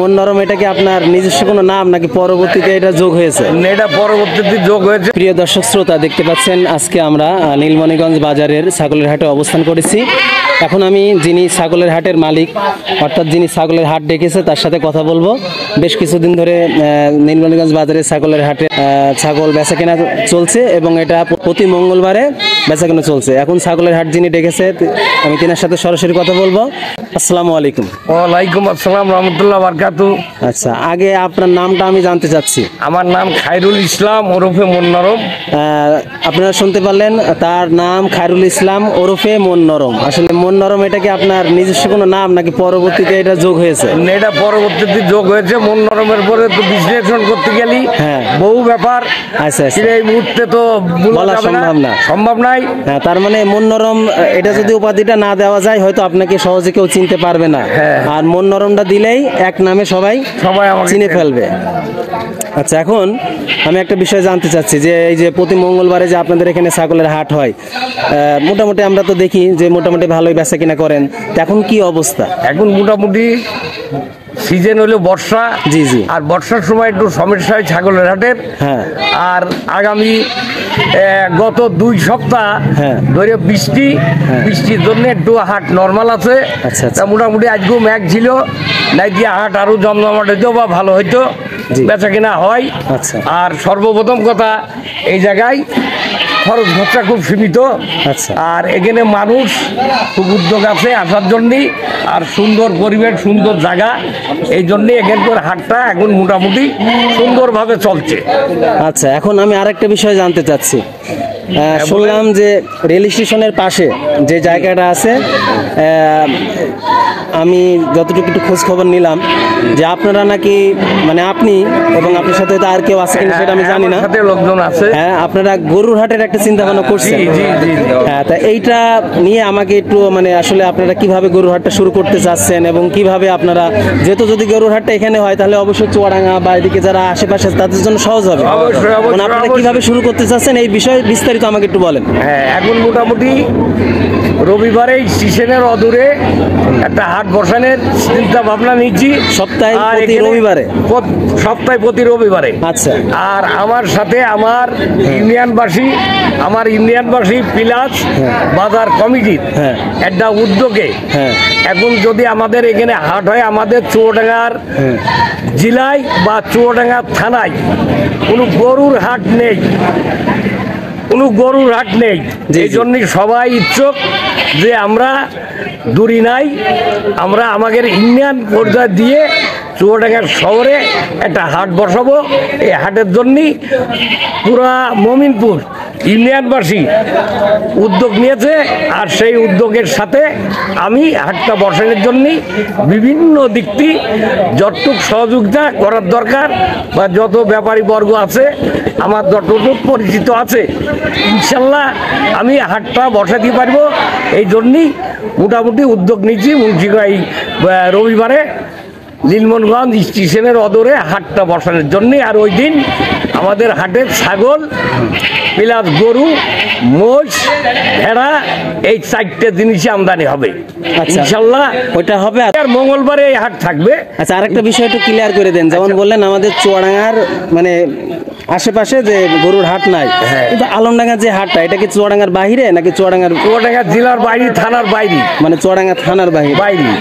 মন নরম এটা কি আপনার নিজস্ব কোনো নাম নাকি পরবর্তীতে এটা যোগ হয়েছে? এটা পরবর্তীতে যোগ হয়েছে। প্রিয় দর্শক শ্রোতা, দেখতে পাচ্ছেন আজকে আমরা নীলমণিগঞ্জ বাজারের ছাগলের হাটে অবস্থান করেছি। এখন আমি যিনি ছাগলের হাটের মালিক অর্থাৎ যিনি ছাগলের হাট ডেকেছে তার সাথে কথা বলবো। বেশ কিছুদিন ধরে নীলমণিগঞ্জ বাজারের ছাগলের হাটে ছাগল বেচাকেনা চলছে এবং এটা প্রতি মঙ্গলবারে বেচাকেনা চলছে। এখন ছাগলের হাট যিনি ডেকেছে আমি তিনার সাথে সরাসরি কথা বলবো। আসসালামু আলাইকুম। ওয়ালাইকুম আসসালাম রহমতুল্লাহ বারকাতু। আচ্ছা, আগে আপনার নামটা আমি জানতে চাচ্ছি। আমার নাম খায়রুল ইসলাম ওরফে মন নরম। আপনারা শুনতে পারলেন, তার নাম খায়রুল ইসলাম ওরফে মন নরম। আসলে মন নরম এটা কি আপনার নিজস্ব কোনো নাম নাকি পরবর্তীতে এটা যোগ হয়েছে? এটা পরবর্তীতে যোগ হয়েছে। মন নরমের পরে তো বিশ্লেষণ করতে গেলি বহু ব্যাপার। আচ্ছা, এই মুহূর্তে তো বলা সম্ভব নাই। তার মানে মন নরম এটা যদি উপাধিটা না দেওয়া যায় হয়তো আপনাকে সহজে কেউ চিনতে পারবে না, আর মন নরমটা দিলেই এক নামে সবাই চিনে ফেলবে। আচ্ছা, এখন আমি একটা বিষয় জানতে চাচ্ছি যে এই যে প্রতি মঙ্গলবারে যে আপনাদের এখানে ছাগলের হাট হয়, মোটামুটি আমরা তো দেখি যে মোটামুটি ভালোই বেচা কিনা করেন। এখন কি অবস্থা? এখন মোটামুটি সিজন হলো বর্ষা। জি জি। আর বর্ষার সময় একটু সমস্যা হয় ছাগলের হাটের। আর আগামী গত 2 সপ্তাহ ধরে বৃষ্টির জন্য একটু হাট নর্মাল আছে। তা মোটামুটি আজকেও ম্যাগ ছিল, নাই দিয়ে হাট আরো জমজমাট হইতো বা ভালো হইতো, বেচা কিনা হয়। আর সর্বপ্রথম কথা, এই জায়গায় খরচ খরচা খুব সীমিত। আর এখানে মানুষ খুব উদ্যোগ আছে আসার জন্যে, আর সুন্দর পরিবেশ, সুন্দর জায়গা, এই জন্যে এখানকার হাটটা এখন মোটামুটি সুন্দরভাবে চলছে। আচ্ছা, এখন আমি আরেকটা বিষয় জানতে চাচ্ছি। শুনলাম যে রেল স্টেশনের পাশে যে জায়গাটা আছে, আমি যতটুকু একটু খোঁজ খবর নিলাম যে আপনারা নাকি মানে আপনি এবং আপনার সাথে আর কেউ আছে কিনা সেটা আমি জানি না, লোকজন আছে। আপনারা গরুর হাটের একটা চিন্তা ভাবনা করছেন। তা এইটা নিয়ে আমাকে একটু মানে আসলে আপনারা কিভাবে গরুর হাটটা শুরু করতে চাচ্ছেন এবং কিভাবে আপনারা, যেহেতু যদি গরুর হাটটা এখানে হয় তাহলে অবশ্যই চুয়াডাঙ্গা বা এদিকে যারা আশেপাশে তাদের জন্য সহজ হবে। মানে আপনারা কিভাবে শুরু করতে চাচ্ছেন এই বিষয়ে বিস্তারিত আমাকে একটু বলেন। এখন মোটামুটি রবিবারে স্টেশনের অদূরে একটা হাট বসানোর চিন্তা ভাবনা নিচ্ছি। সপ্তাহে প্রতি রবিবারে? সপ্তাহে প্রতি রবিবারে। আচ্ছা। আর আমার সাথে আমার ইউনিয়নবাসী প্লাস বাজার কমিটির একটা উদ্যোগে এখন যদি আমাদের এখানে হাট হয়, আমাদের চুয়াডাঙ্গার জেলায় বা চুয়াডাঙ্গা থানায় কোনো গরুর হাট নেই, এই জন্যই সবাই ইচ্ছুক যে আমরা দূরি নাই, আমরা আমাদের ইউনিয়ন পর্যায়ে দিয়ে চুয়াডাঙ্গা শহরে একটা হাট বসাবো। এই হাটের জন্যই পুরা মমিনপুর ইউনিয়নবাসী উদ্যোগ নিয়েছে। আর সেই উদ্যোগের সাথে আমি হাটটা বসানোর জন্যই বিভিন্ন দিক থেকে যতটুক সহযোগিতা করার দরকার বা যত ব্যাপারী বর্গ আছে আমার যতটুক পরিচিত আছে, ইনশাল্লাহ আমি হাটটা বসাতে পারবো। এই জন্যই মোটামুটি উদ্যোগ নিচ্ছি এই রবিবারে নীলমণিগঞ্জ স্টেশনের অদূরে হাটটা বসানোর জন্যে। আর ওই দিন আমাদের হাটের ছাগল প্লাস গরু, মোষ, ভেড়া, এই 4টে জিনিসই আমদানি হবে ইনশাল্লাহ। ওইটা হবে। আর মঙ্গলবারে এই হাট থাকবে। আচ্ছা, আরেকটা বিষয় একটু ক্লিয়ার করে দেন। যেমন বললেন আমাদের চুয়াডাঙ্গার মানে আশেপাশে যে গরুর হাট নাই, কিন্তু আলমডাঙ্গার যে হাটটা এটা কি চুয়াডাঙ্গার বাইরে নাকি চুয়াডাঙ্গা জেলার বাইরে, থানার বাইরে? মানে চুয়াডাঙ্গা থানার বাইরে।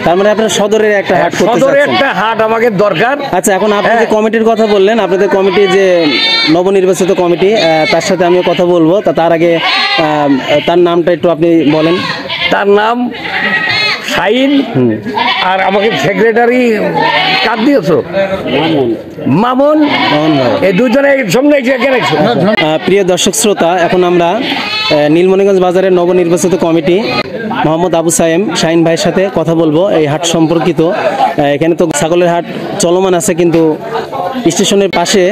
তার মানে আপনার সদরের একটা হাট করতে চাচ্ছেন? সদরের একটা হাট আমাদের দরকার। আচ্ছা, এখন আপনি যে কমিটির কথা বললেন, আপনাদের কমিটি যে নবনির্বাচিত কমিটি, তার সাথে আমিও কথা বলবো। তার আগে তার নামটা একটু আপনি বলেন। তার নাম শাহিন। আর আমাকে সেক্রেটারি কাজ দিয়েছো মামুন। এই দুজনে সামনে। প্রিয় দর্শক শ্রোতা, এখন আমরা নীলমণিগঞ্জ বাজারের নবনির্বাচিত কমিটি মোহাম্মদ আবু সায়েম শাহিন ভাইয়ের সাথে কথা বলবো এই হাট সম্পর্কিত। এখানে তো ছাগলের হাট চলমান আছে, কিন্তু স্টেশনের পাশে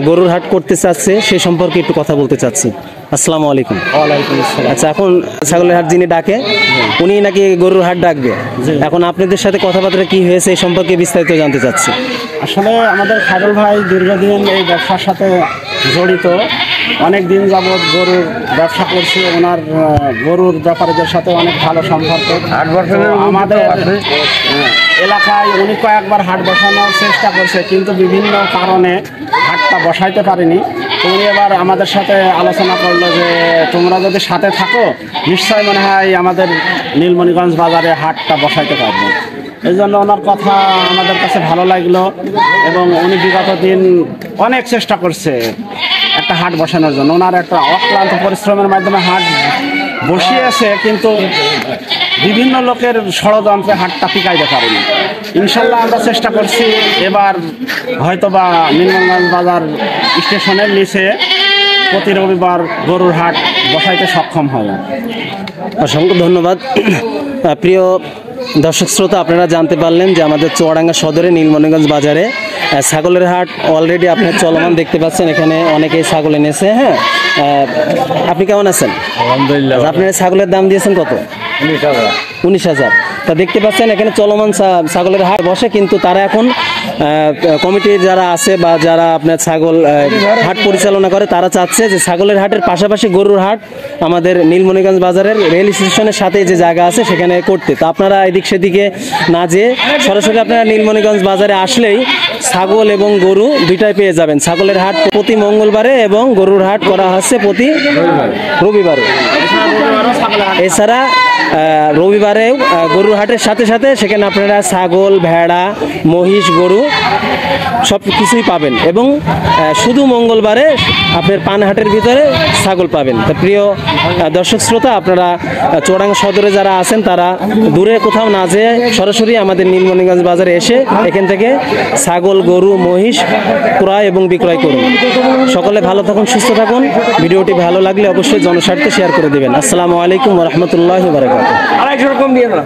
গরুর হাট করতে চাচ্ছে, সে সম্পর্কে একটু কথা বলতে চাচ্ছি। আসসালামু আলাইকুম। ওয়ালাইকুম আসসালাম। আচ্ছা, এখন ছাগলের হাট যিনি ডাকে উনি নাকি গরুর হাট ডাকবে। এখন আপনাদের সাথে কথাবার্তা কি হয়েছে এই সম্পর্কে বিস্তারিত জানতে চাচ্ছি। আসলে আমাদের খায়রুল ভাই দীর্ঘদিন এই ব্যবসার সাথে জড়িত, অনেক দিন যাবৎ গরুর ব্যবসা করছে। ওনার গরুর ব্যাপারীদের সাথে অনেক ভালো সম্পর্ক। 8 বছরের আমাদের এলাকায় উনি কয়েকবার হাট বসানোর চেষ্টা করছে, কিন্তু বিভিন্ন কারণে হাটটা বসাইতে পারেনি। উনি এবার আমাদের সাথে আলোচনা করলো যে তোমরা যদি সাথে থাকো নিশ্চয় মনে হয় আমাদের নীলমণিগঞ্জ বাজারে হাটটা বসাইতে পারবো। এই জন্য ওনার কথা আমাদের কাছে ভালো লাগলো এবং উনি বিগত দিন অনেক চেষ্টা করছে একটা হাট বসানোর জন্য। ওনার একটা অক্লান্ত পরিশ্রমের মাধ্যমে হাট বসিয়েছে, কিন্তু বিভিন্ন লোকের ষড়যন্ত্রে হাটটা টিকাইতে পারেনি। ইনশাল্লাহ আমরা চেষ্টা করছি এবার হয়তোবা নীলমণিগঞ্জ বাজার স্টেশনের নিচে প্রতি রবিবার গরুর হাট বসাইতে সক্ষম হবে। অসংখ্য ধন্যবাদ। প্রিয় দর্শক শ্রোতা, আপনারা জানতে পারলেন যে আমাদের চুয়াডাঙ্গা সদরে নীলমণিগঞ্জ বাজারে ছাগলের হাট অলরেডি আপনার চলমান দেখতে পাচ্ছেন। এখানে অনেকেই ছাগল এনেছে। হ্যাঁ, আপনি কেমন আছেন? আলহামদুলিল্লাহ। আপনার ছাগলের দাম দিয়েছেন কত? 19,000। তা দেখতে পাচ্ছেন এখানে চলমান ছাগলের হাট বসে, কিন্তু তারা এখন কমিটির যারা আছে বা যারা আপনার ছাগল হাট পরিচালনা করে তারা চাচ্ছে যে ছাগলের হাটের পাশাপাশি গরুর হাট আমাদের নীলমণিগঞ্জ বাজারের রেল স্টেশনের সাথে যে জায়গা আছে সেখানে করতে। তা আপনারা এদিক সেদিকে না যেয়ে সরাসরি আপনারা নীলমণিগঞ্জ বাজারে আসলেই ছাগল এবং গরু দুইটাই পেয়ে যাবেন। ছাগলের হাট প্রতি মঙ্গলবারে এবং গরুর হাট করা হচ্ছে প্রতি রবিবারে। এছাড়া রবিবারেও গরুর হাটের সাথে সাথে সেখানে আপনারা ছাগল, ভেড়া, মহিষ, গরু সব কিছুই পাবেন এবং শুধু মঙ্গলবারে আপনার পানহাটের ভিতরে ছাগল পাবেন। তো প্রিয় দর্শক শ্রোতা, আপনারা চুয়াডাঙ্গা সদরে যারা আছেন তারা দূরে কোথাও না যেয়ে সরাসরি আমাদের নীলমণিগঞ্জ বাজারে এসে এখান থেকে ছাগল, গরু, মহিষ ক্রয় এবং বিক্রয় করুন। সকলে ভালো থাকুন, সুস্থ থাকুন। ভিডিওটি ভালো লাগলে অবশ্যই জনস্বার্থে শেয়ার করে দেবেন। আসসালামু আলাইকুম ওয়া রাহমাতুল্লাহি ওয়া বারাকাতুহু। আড়াইশো রকম দিয়ে না।